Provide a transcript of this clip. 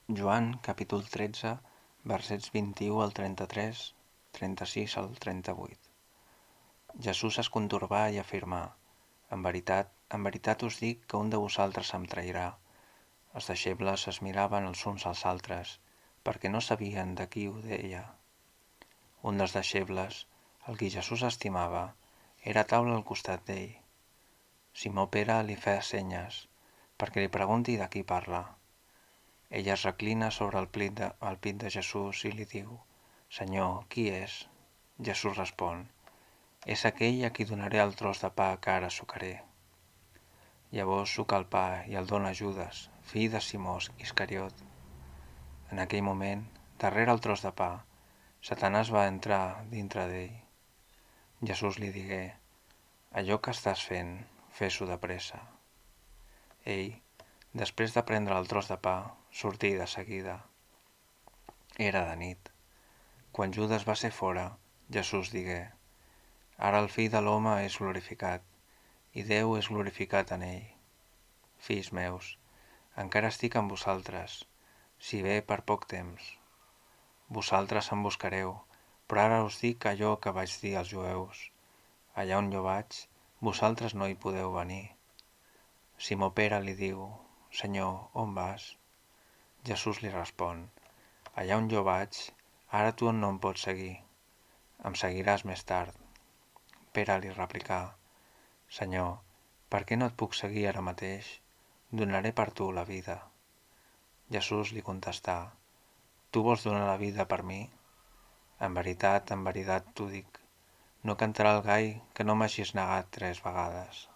Joan, capítol 13, versets 21 al 33, 36 al 38. Jesús es contorbà i afirmà: en veritat us dic que un de vosaltres em trairà. Els deixebles es miraven els uns als altres, perquè no sabien de qui ho deia. Un dels deixebles, el qui Jesús estimava, era a taula al costat d'ell. Simó Pere li feia senyes, perquè li pregunti de qui parla. Ella es reclina sobre el pit de Jesús i li diu: Senyor, qui és? Jesús respon: és aquell a qui donaré el tros de pa que ara sucaré. Llavors suca el pa i el dona a Judes, fill de Simó Iscariot. En aquell moment, darrere el tros de pa, Satanàs va entrar dintre d'ell. Jesús li digué: allò que estàs fent, fes-ho de pressa. Ell, després de prendre el tros de pa, sortí de seguida. Era de nit. Quan Judes va ser fora, Jesús digué: ara el Fill de l'home és glorificat, i Déu és glorificat en ell. Fills meus, encara estic amb vosaltres, si bé per poc temps. Vosaltres em buscareu, però ara us dic allò que vaig dir als jueus: allà on jo vaig, vosaltres no hi podeu venir. Simó Pere li diu: Senyor, on vas? Jesús li respon: allà on jo vaig, ara tu no em pots seguir. Em seguiràs més tard. Pere li replicà: Senyor, per què no et puc seguir ara mateix? Donaré per tu la vida. Jesús li contestà: tu vols donar la vida per mi? En veritat t'ho dic, no cantarà el gall que no m'hagis negat 3 vegades.